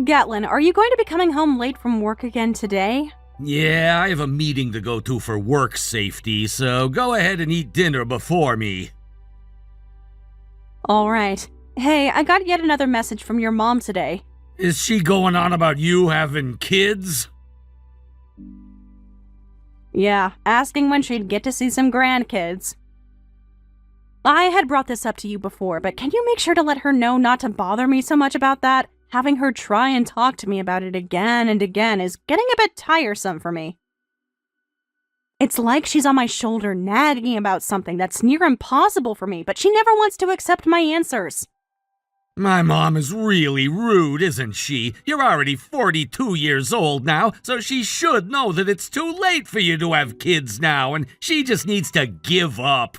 Gatlin, are you going to be coming home late from work again today? Yeah, I have a meeting to go to for work safety, so go ahead and eat dinner before me. Alright. Hey, I got yet another message from your mom today. Is she going on about you having kids? Yeah, asking when she'd get to see some grandkids. I had brought this up to you before, but can you make sure to let her know not to bother me so much about that? Having her try and talk to me about it again and again is getting a bit tiresome for me. It's like she's on my shoulder nagging about something that's near impossible for me, but she never wants to accept my answers. My mom is really rude, isn't she? You're already 42 years old now, so she should know that it's too late for you to have kids now, and she just needs to give up.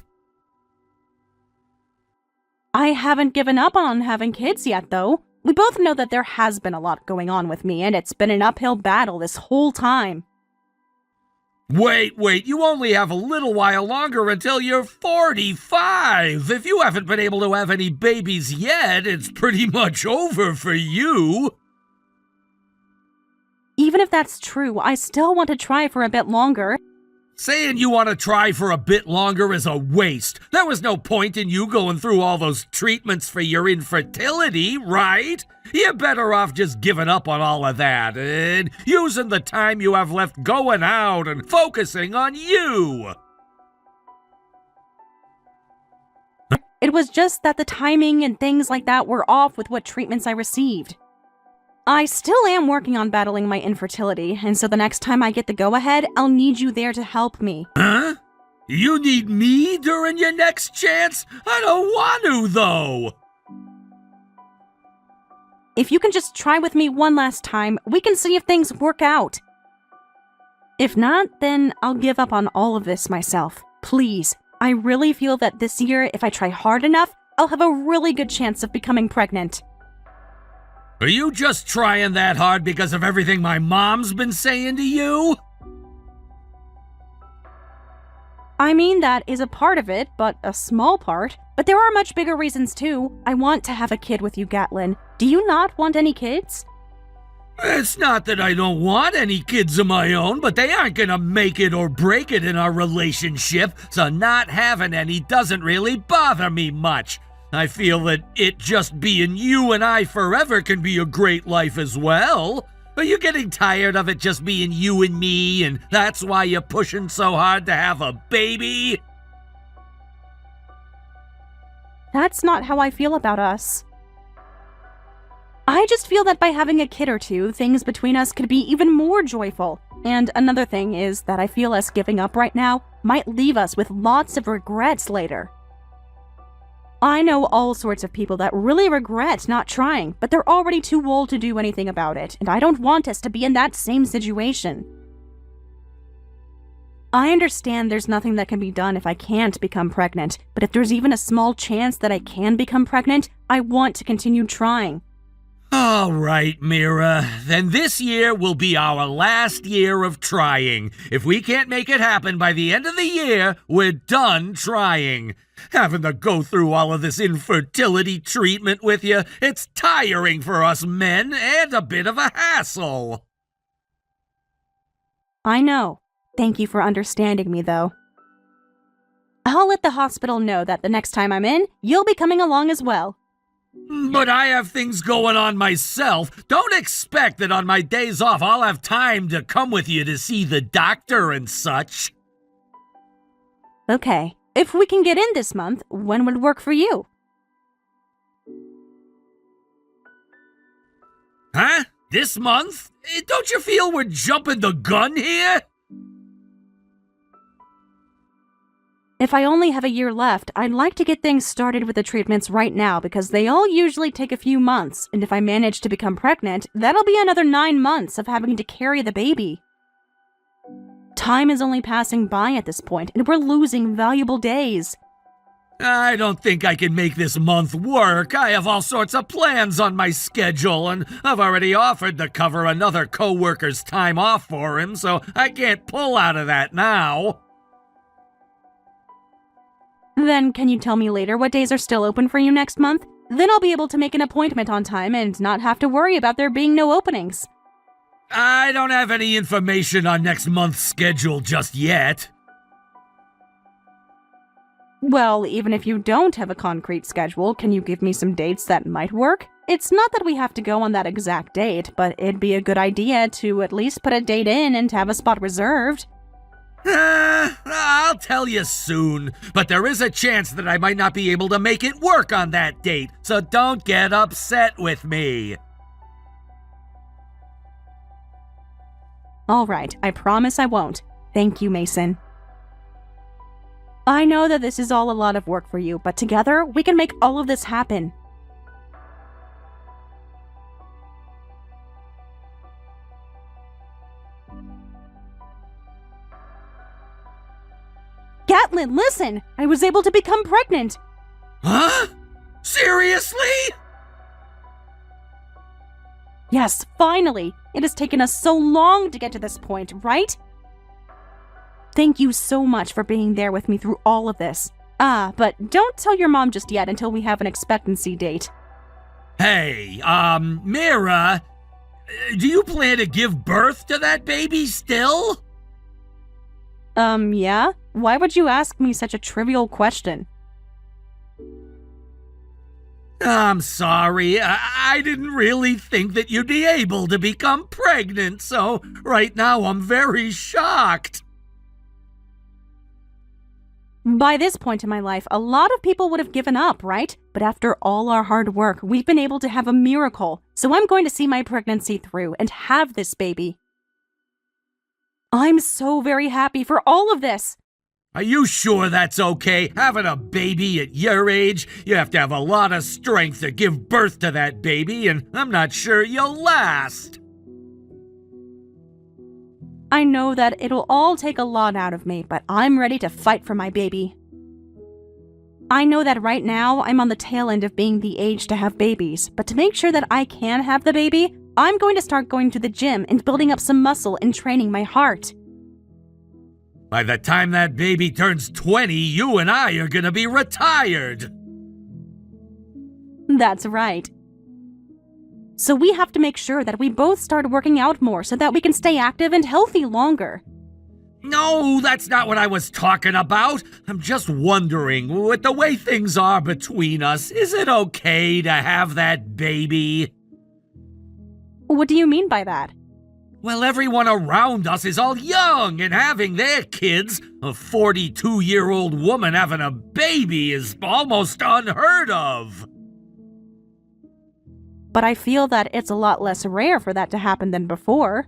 I haven't given up on having kids yet, though. We both know that there has been a lot going on with me, and it's been an uphill battle this whole time. Wait, you only have a little while longer until you're 45. If you haven't been able to have any babies yet, it's pretty much over for you. Even if that's true, I still want to try for a bit longer. Saying you want to try for a bit longer is a waste. There was no point in you going through all those treatments for your infertility, right? You're better off just giving up on all of that and using the time you have left going out and focusing on you. It was just that the timing and things like that were off with what treatments I received. I still am working on battling my infertility, and so the next time I get the go-ahead, I'll need you there to help me. Huh? You need me during your next chance? I don't want to, though. If you can just try with me one last time, we can see if things work out. If not, then I'll give up on all of this myself. Please. I really feel that this year, if I try hard enough, I'll have a really good chance of becoming pregnant. Are you just trying that hard because of everything my mom's been saying to you? I mean, that is a part of it, but a small part. But there are much bigger reasons too. I want to have a kid with you, Gatlin. Do you not want any kids? It's not that I don't want any kids of my own, but they aren't gonna make it or break it in our relationship, so not having any doesn't really bother me much. I feel that it just being you and I forever can be a great life as well. Are you getting tired of it just being you and me, and that's why you're pushing so hard to have a baby? That's not how I feel about us. I just feel that by having a kid or two, things between us could be even more joyful. And another thing is that I feel us giving up right now might leave us with lots of regrets later. I know all sorts of people that really regret not trying, but they're already too old to do anything about it, and I don't want us to be in that same situation. I understand there's nothing that can be done if I can't become pregnant, but if there's even a small chance that I can become pregnant, I want to continue trying. All right, Mira. Then this year will be our last year of trying. If we can't make it happen by the end of the year, we're done trying. Having to go through all of this infertility treatment with you, it's tiring for us men and a bit of a hassle. I know. Thank you for understanding me, though. I'll let the hospital know that the next time I'm in, you'll be coming along as well. But I have things going on myself. Don't expect that on my days off I'll have time to come with you to see the doctor and such. Okay. If we can get in this month, when would work for you? Huh? This month? Don't you feel we're jumping the gun here? If I only have a year left, I'd like to get things started with the treatments right now because they all usually take a few months, and if I manage to become pregnant, that'll be another 9 months of having to carry the baby. Time is only passing by at this point, and we're losing valuable days. I don't think I can make this month work. I have all sorts of plans on my schedule, and I've already offered to cover another coworker's time off for him, so I can't pull out of that now. Then can you tell me later what days are still open for you next month? Then I'll be able to make an appointment on time and not have to worry about there being no openings. I don't have any information on next month's schedule just yet. Well, even if you don't have a concrete schedule, can you give me some dates that might work? It's not that we have to go on that exact date, but it'd be a good idea to at least put a date in and have a spot reserved. I'll tell you soon, but there is a chance that I might not be able to make it work on that date, so don't get upset with me. All right, I promise I won't. Thank you, Mason. I know that this is all a lot of work for you, but together we can make all of this happen. Gatlin, listen! I was able to become pregnant! Huh? Seriously? Yes, finally! It has taken us so long to get to this point, right? Thank you so much for being there with me through all of this. But don't tell your mom just yet until we have an expectancy date. Hey, Mira, do you plan to give birth to that baby still? Yeah? Why would you ask me such a trivial question? I'm sorry, I didn't really think that you'd be able to become pregnant, so right now I'm very shocked. By this point in my life, a lot of people would have given up, right? But after all our hard work, we've been able to have a miracle. So I'm going to see my pregnancy through and have this baby. I'm so very happy for all of this. Are you sure that's okay? Having a baby at your age, you have to have a lot of strength to give birth to that baby, and I'm not sure you'll last. I know that it'll all take a lot out of me, but I'm ready to fight for my baby. I know that right now I'm on the tail end of being the age to have babies, but to make sure that I can have the baby, I'm going to start going to the gym and building up some muscle and training my heart. By the time that baby turns 20, you and I are gonna be retired. That's right. So we have to make sure that we both start working out more so that we can stay active and healthy longer. No, that's not what I was talking about. I'm just wondering, with the way things are between us, is it okay to have that baby? What do you mean by that? Well, everyone around us is all young and having their kids. A 42-year-old woman having a baby is almost unheard of. But I feel that it's a lot less rare for that to happen than before.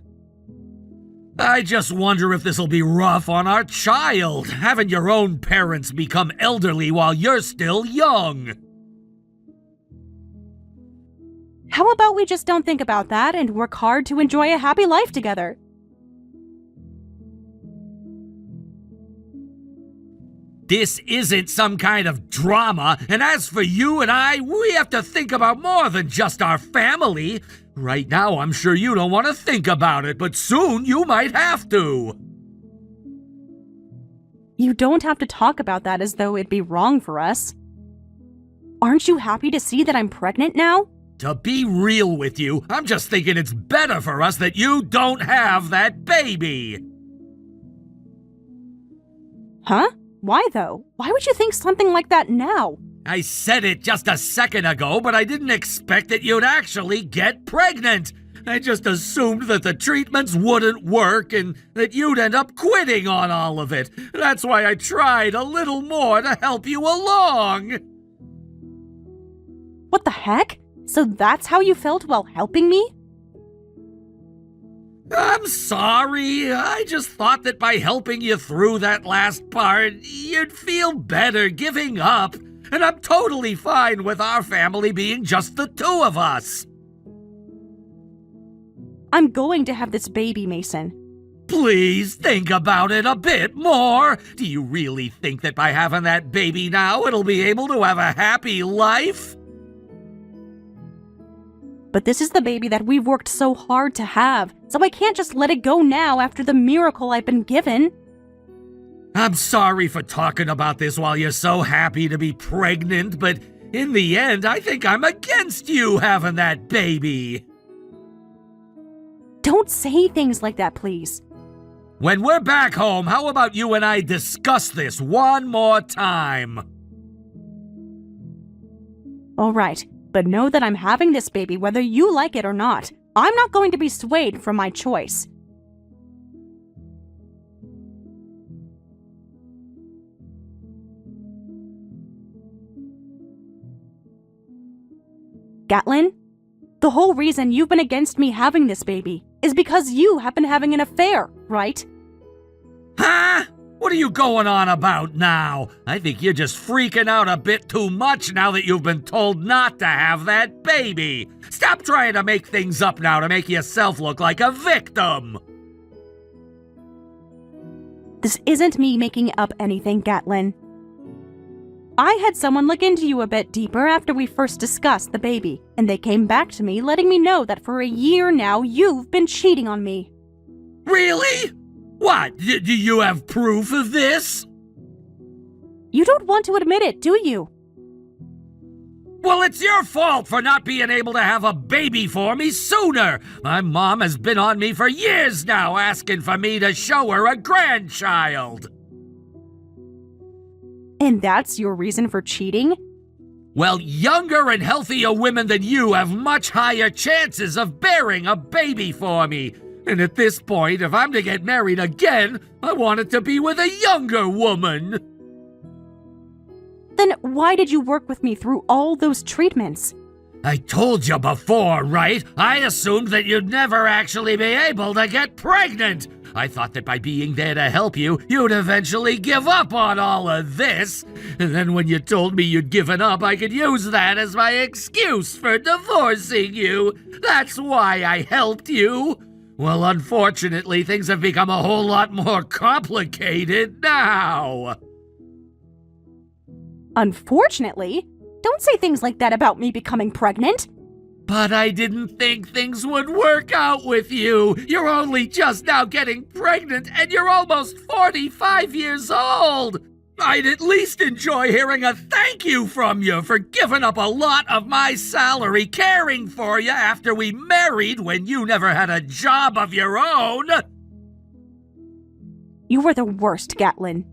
I just wonder if this'll be rough on our child, having your own parents become elderly while you're still young. How about we just don't think about that and work hard to enjoy a happy life together? This isn't some kind of drama, and as for you and I, we have to think about more than just our family. Right now, I'm sure you don't want to think about it, but soon you might have to. You don't have to talk about that as though it'd be wrong for us. Aren't you happy to see that I'm pregnant now? To be real with you, I'm just thinking it's better for us that you don't have that baby. Huh? Why though? Why would you think something like that now? I said it just a second ago, but I didn't expect that you'd actually get pregnant. I just assumed that the treatments wouldn't work and that you'd end up quitting on all of it. That's why I tried a little more to help you along. What the heck? So that's how you felt while helping me? I'm sorry. I just thought that by helping you through that last part, you'd feel better giving up. And I'm totally fine with our family being just the two of us. I'm going to have this baby, Mason. Please think about it a bit more. Do you really think that by having that baby now, it'll be able to have a happy life? But this is the baby that we've worked so hard to have, so I can't just let it go now after the miracle I've been given. I'm sorry for talking about this while you're so happy to be pregnant, but In the end, I think I'm against you having that baby. Don't say things like that, please. When we're back home, how about you and I discuss this one more time? All right, but know that I'm having this baby whether you like it or not. I'm not going to be swayed from my choice. Gatlin, the whole reason you've been against me having this baby is because you have been having an affair, right? Huh? What are you going on about now? I think you're just freaking out a bit too much now that you've been told not to have that baby. Stop trying to make things up now to make yourself look like a victim. This isn't me making up anything, Gatlin. I had someone look into you a bit deeper after we first discussed the baby, and they came back to me letting me know that for a year now you've been cheating on me. Really? What? Do you have proof of this? You don't want to admit it, do you? Well, it's your fault for not being able to have a baby for me sooner. My mom has been on me for years now asking for me to show her a grandchild. And that's your reason for cheating? Well, younger and healthier women than you have much higher chances of bearing a baby for me. And at this point, if I'm to get married again, I want it to be with a younger woman. Then why did you work with me through all those treatments? I told you before, right? I assumed that you'd never actually be able to get pregnant. I thought that by being there to help you, you'd eventually give up on all of this. And then when you told me you'd given up, I could use that as my excuse for divorcing you. That's why I helped you. Well, unfortunately, things have become a whole lot more complicated now. Unfortunately? Don't say things like that about me becoming pregnant. But I didn't think things would work out with you. You're only just now getting pregnant, and you're almost 45 years old. I'd at least enjoy hearing a thank you from you for giving up a lot of my salary caring for you after we married when you never had a job of your own. You were the worst, Gatlin.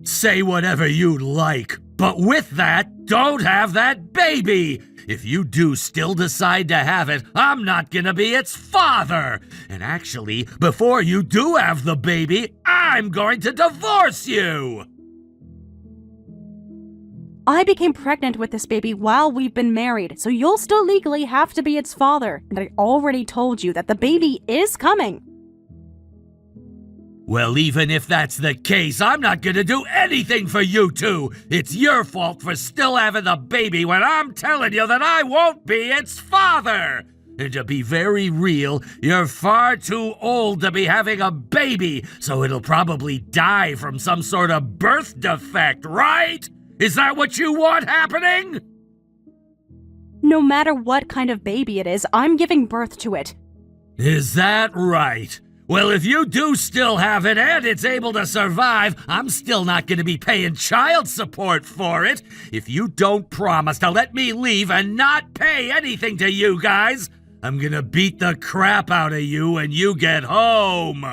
Say whatever you like, but with that, don't have that baby. If you do still decide to have it, I'm not gonna be its father. And actually, before you do have the baby, I'm going to divorce you. I became pregnant with this baby while we've been married, so you'll still legally have to be its father. And I already told you that the baby is coming. Well, even if that's the case, I'm not gonna do anything for you two. It's your fault for still having the baby when I'm telling you that I won't be its father. And to be very real, you're far too old to be having a baby, so it'll probably die from some sort of birth defect, right? Is that what you want happening? No matter what kind of baby it is, I'm giving birth to it. Is that right? Well, if you do still have it and it's able to survive, I'm still not going to be paying child support for it. If you don't promise to let me leave and not pay anything to you guys, I'm going to beat the crap out of you when you get home.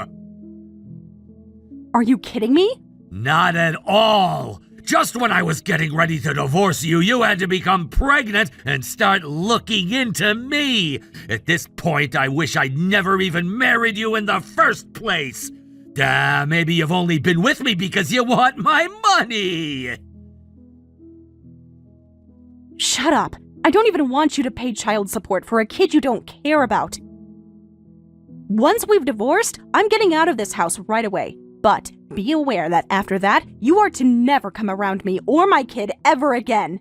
Are you kidding me? Not at all. Just when I was getting ready to divorce you, you had to become pregnant and start looking into me. At this point, I wish I'd never even married you in the first place. Maybe you've only been with me because you want my money. Shut up. I don't even want you to pay child support for a kid you don't care about. Once we've divorced, I'm getting out of this house right away. But be aware that after that, you are to never come around me or my kid ever again.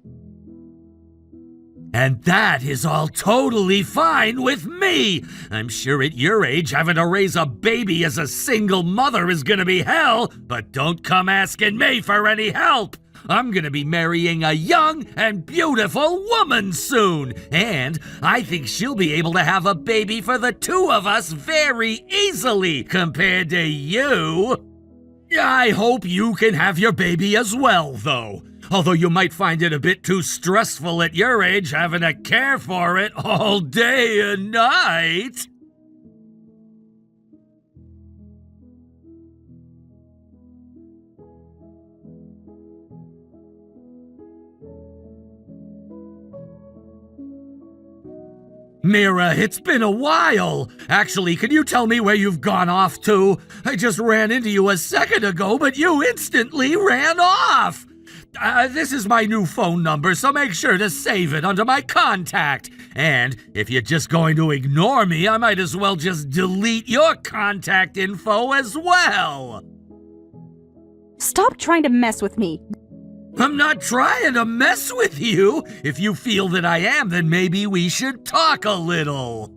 And that is all totally fine with me. I'm sure at your age, having to raise a baby as a single mother is gonna be hell, but don't come asking me for any help. I'm gonna be marrying a young and beautiful woman soon, and I think she'll be able to have a baby for the two of us very easily compared to you. I hope you can have your baby as well, though. Although you might find it a bit too stressful at your age having to care for it all day and night. Mira, it's been a while. Actually, can you tell me where you've gone off to? I just ran into you a second ago, but you instantly ran off. This is my new phone number, so make sure to save it under my contact. And if you're just going to ignore me, I might as well just delete your contact info as well. Stop trying to mess with me. I'm not trying to mess with you. If you feel that I am, then maybe we should talk a little.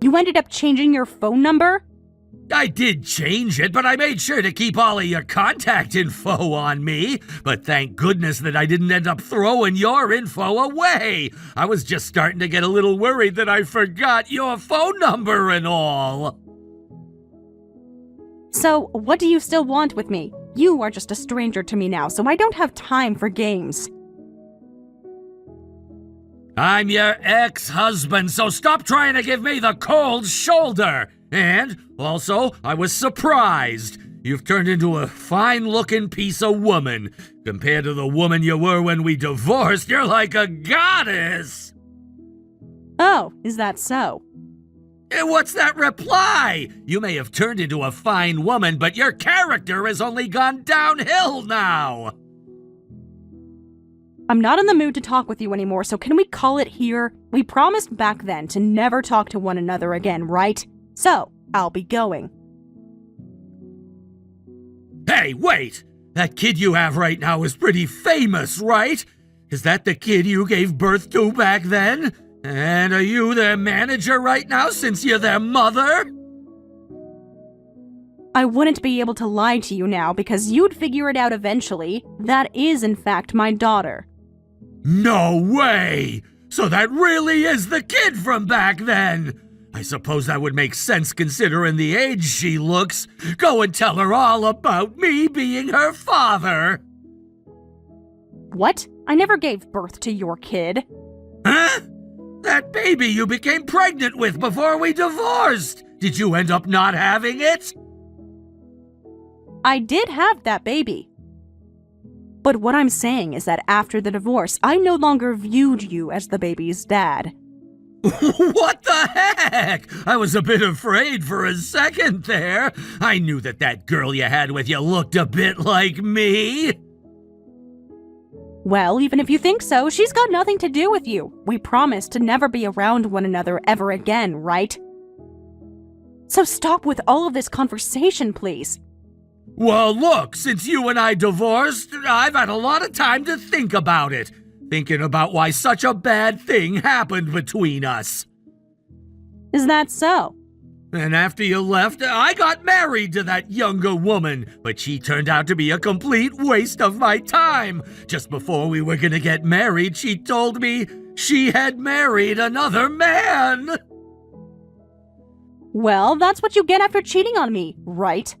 You ended up changing your phone number? I did change it, but I made sure to keep all of your contact info on me. But thank goodness that I didn't end up throwing your info away. I was just starting to get a little worried that I forgot your phone number and all. So, what do you still want with me? You are just a stranger to me now, so I don't have time for games. I'm your ex-husband, so stop trying to give me the cold shoulder. And, also, I was surprised. You've turned into a fine-looking piece of woman. Compared to the woman you were when we divorced, you're like a goddess. Oh, is that so? What's that reply? You may have turned into a fine woman, but your character has only gone downhill now. I'm not in the mood to talk with you anymore, so can we call it here? We promised back then to never talk to one another again, right? So, I'll be going. Hey, wait! That kid you have right now is pretty famous, right? Is that the kid you gave birth to back then? And are you their manager right now since you're their mother? I wouldn't be able to lie to you now because you'd figure it out eventually. That is, in fact, my daughter. No way! So that really is the kid from back then! I suppose that would make sense considering the age she looks. Go and tell her all about me being her father! What? I never gave birth to your kid. Huh? That baby you became pregnant with before we divorced! Did you end up not having it? I did have that baby. But what I'm saying is that after the divorce, I no longer viewed you as the baby's dad. What the heck? I was a bit afraid for a second there. I knew that girl you had with you looked a bit like me. Well, even if you think so, she's got nothing to do with you. We promised to never be around one another ever again, right? So stop with all of this conversation, please. Well, look, since you and I divorced, I've had a lot of time to think about it. Thinking about why such a bad thing happened between us. Is that so? And after you left, I got married to that younger woman, but she turned out to be a complete waste of my time. Just before we were gonna get married, she told me she had married another man. Well, that's what you get after cheating on me, right?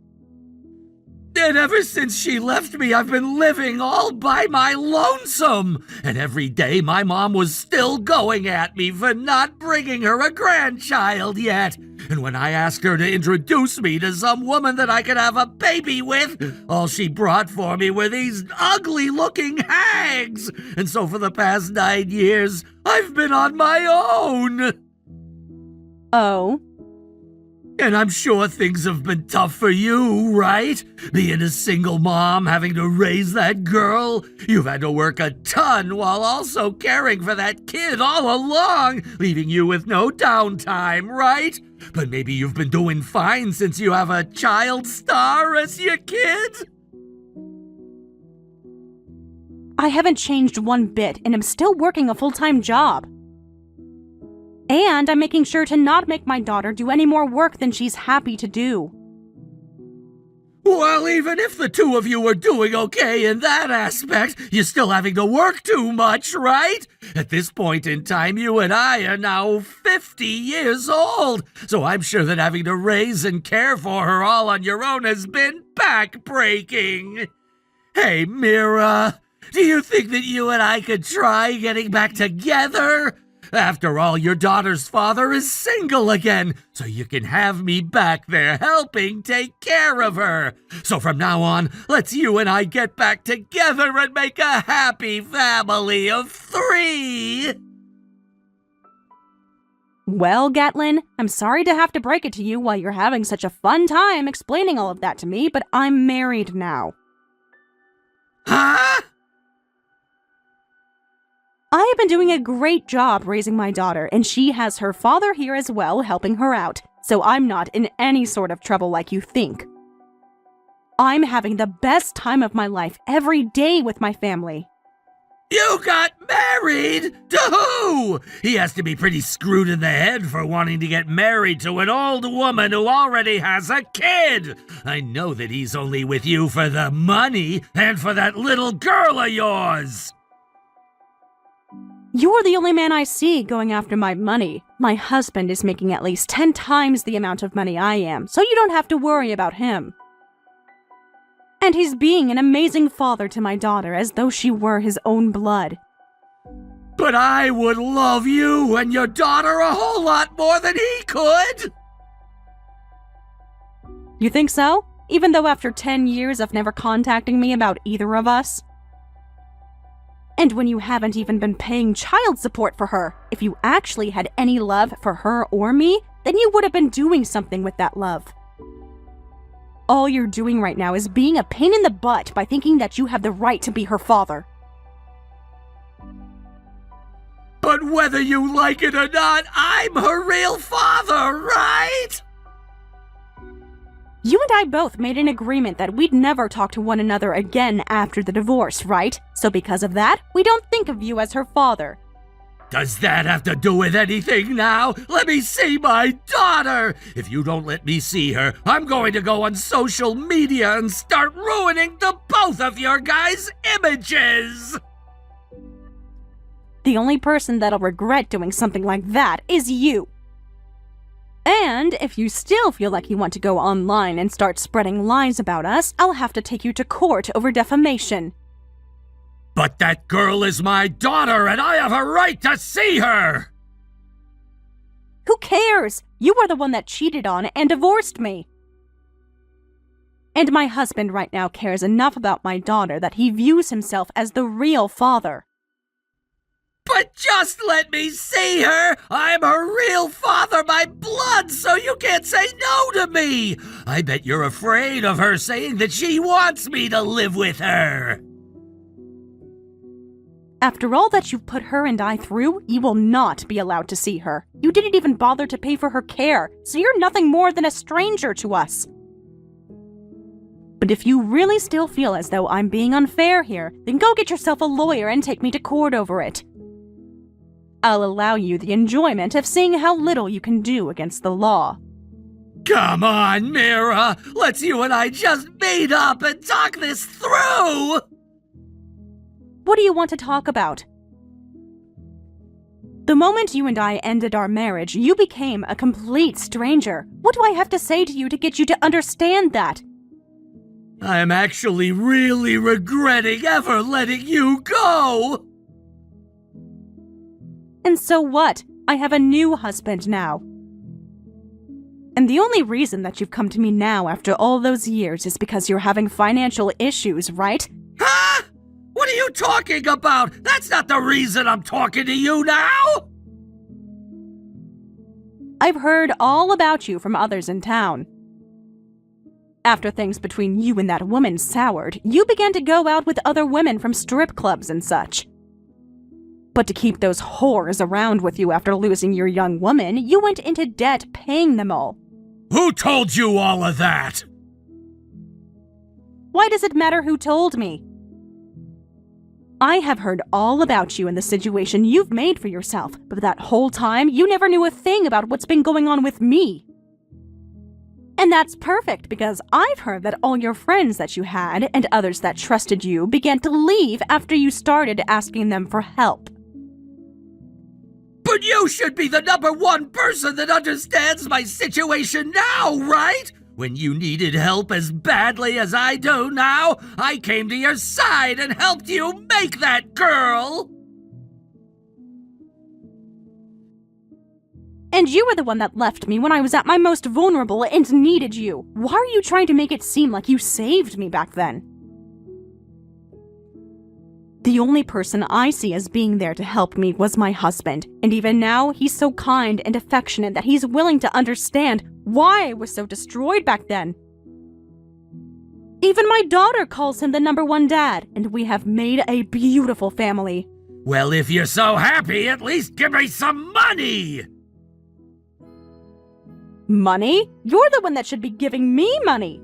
And ever since she left me, I've been living all by my lonesome. And every day my mom was still going at me for not bringing her a grandchild yet. And when I asked her to introduce me to some woman that I could have a baby with, all she brought for me were these ugly-looking hags. And so for the past 9 years, I've been on my own. Oh? And I'm sure things have been tough for you, right? Being a single mom, having to raise that girl. You've had to work a ton while also caring for that kid all along, leaving you with no downtime, right? But maybe you've been doing fine since you have a child star as your kid? I haven't changed one bit, and I'm still working a full-time job. And I'm making sure to not make my daughter do any more work than she's happy to do. Well, even if the two of you are doing okay in that aspect, you're still having to work too much, right? At this point in time, you and I are now 50 years old, so I'm sure that having to raise and care for her all on your own has been back-breaking. Hey, Mira, Do you think that you and I could try getting back together? After all, your daughter's father is single again, so you can have me back there helping take care of her. So from now on, let's you and I get back together and make a happy family of 3. Well, Gatlin, I'm sorry to have to break it to you while you're having such a fun time explaining all of that to me, but I'm married now. Huh? I have been doing a great job raising my daughter, and she has her father here as well helping her out, so I'm not in any sort of trouble like you think. I'm having the best time of my life every day with my family. You got married? To who? He has to be pretty screwed in the head for wanting to get married to an old woman who already has a kid. I know that he's only with you for the money and for that little girl of yours. You're the only man I see going after my money. My husband is making at least 10 times the amount of money I am, so you don't have to worry about him. And he's being an amazing father to my daughter as though she were his own blood. But I would love you and your daughter a whole lot more than he could. You think so? Even though after 10 years of never contacting me about either of us? And when you haven't even been paying child support for her, if you actually had any love for her or me, then you would have been doing something with that love. All you're doing right now is being a pain in the butt by thinking that you have the right to be her father. But whether you like it or not, I'm her real father, right? You and I both made an agreement that we'd never talk to one another again after the divorce, right? So because of that, we don't think of you as her father. Does that have to do with anything now? Let me see my daughter! If you don't let me see her, I'm going to go on social media and start ruining the both of your guys' images! The only person that'll regret doing something like that is you. And if you still feel like you want to go online and start spreading lies about us, I'll have to take you to court over defamation. But that girl is my daughter, and I have a right to see her! Who cares? You were the one that cheated on and divorced me. And my husband right now cares enough about my daughter that he views himself as the real father. But just let me see her! I'm her real father by blood, so you can't say no to me! I bet you're afraid of her saying that she wants me to live with her! After all that you've put her and I through, you will not be allowed to see her. You didn't even bother to pay for her care, so you're nothing more than a stranger to us. But if you really still feel as though I'm being unfair here, then go get yourself a lawyer and take me to court over it. I'll allow you the enjoyment of seeing how little you can do against the law. Come on, Mira! Let's you and I just meet up and talk this through! What do you want to talk about? The moment you and I ended our marriage, you became a complete stranger. What do I have to say to you to get you to understand that? I'm actually really regretting ever letting you go! And so what? I have a new husband now. And the only reason that you've come to me now after all those years is because you're having financial issues, right? Huh? What are you talking about? That's not the reason I'm talking to you now! I've heard all about you from others in town. After things between you and that woman soured, you began to go out with other women from strip clubs and such. But to keep those whores around with you after losing your young woman, you went into debt paying them all. Who told you all of that? Why does it matter who told me? I have heard all about you and the situation you've made for yourself, but that whole time, you never knew a thing about what's been going on with me. And that's perfect, because I've heard that all your friends that you had and others that trusted you began to leave after you started asking them for help. But you should be the #1 person that understands my situation now, right? When you needed help as badly as I do now, I came to your side and helped you make that girl! And you were the one that left me when I was at my most vulnerable and needed you. Why are you trying to make it seem like you saved me back then? The only person I see as being there to help me was my husband, and even now he's so kind and affectionate that he's willing to understand why I was so destroyed back then. Even my daughter calls him the #1 dad, and we have made a beautiful family. Well, if you're so happy, at least give me some money! Money? You're the one that should be giving me money.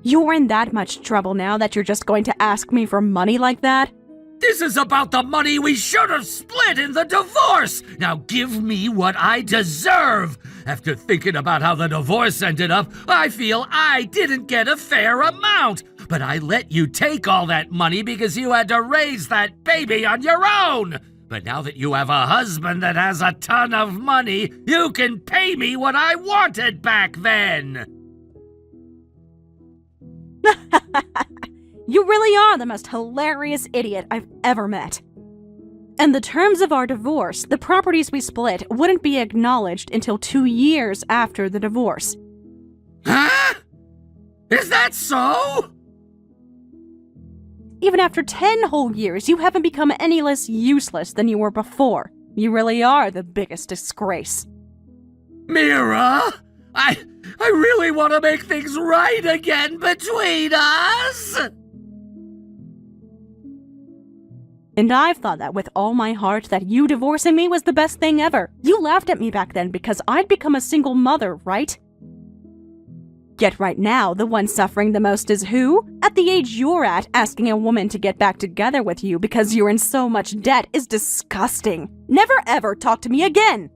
You're in that much trouble now that you're just going to ask me for money like that? This is about the money we should have split in the divorce! Now give me what I deserve! After thinking about how the divorce ended up, I feel I didn't get a fair amount! But I let you take all that money because you had to raise that baby on your own! But now that you have a husband that has a ton of money, you can pay me what I wanted back then! You really are the most hilarious idiot I've ever met. In the terms of our divorce, the properties we split wouldn't be acknowledged until 2 years after the divorce. Huh? Is that so? Even after 10 whole years, you haven't become any less useless than you were before. You really are the biggest disgrace. Mira, I really want to make things right again between us! And I've thought that with all my heart that you divorcing me was the best thing ever. You laughed at me back then because I'd become a single mother, right? Yet right now, the one suffering the most is who? At the age you're at, asking a woman to get back together with you because you're in so much debt is disgusting. Never ever talk to me again!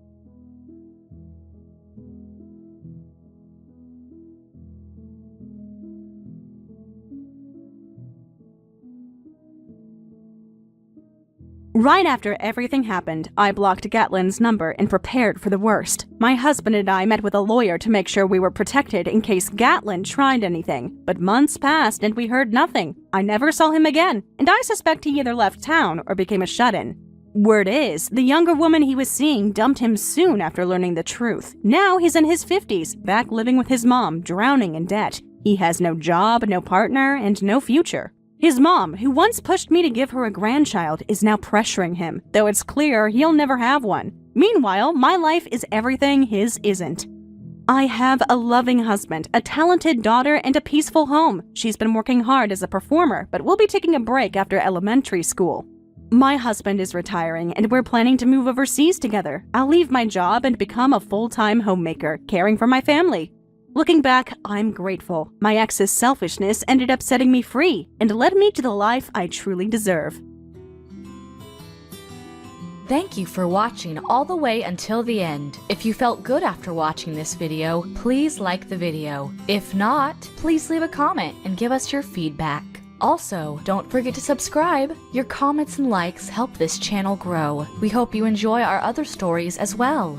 Right after everything happened, I blocked Gatlin's number and prepared for the worst. My husband and I met with a lawyer to make sure we were protected in case Gatlin tried anything. But months passed and we heard nothing. I never saw him again, and I suspect he either left town or became a shut-in. Word is, the younger woman he was seeing dumped him soon after learning the truth. Now he's in his 50s, back living with his mom, drowning in debt. He has no job, no partner, and no future. His mom, who once pushed me to give her a grandchild, is now pressuring him, though it's clear he'll never have one. Meanwhile, my life is everything his isn't. I have a loving husband, a talented daughter, and a peaceful home. She's been working hard as a performer, but will be taking a break after elementary school. My husband is retiring, and we're planning to move overseas together. I'll leave my job and become a full-time homemaker, caring for my family. Looking back, I'm grateful. My ex's selfishness ended up setting me free and led me to the life I truly deserve. Thank you for watching all the way until the end. If you felt good after watching this video, please like the video. If not, please leave a comment and give us your feedback. Also, don't forget to subscribe. Your comments and likes help this channel grow. We hope you enjoy our other stories as well.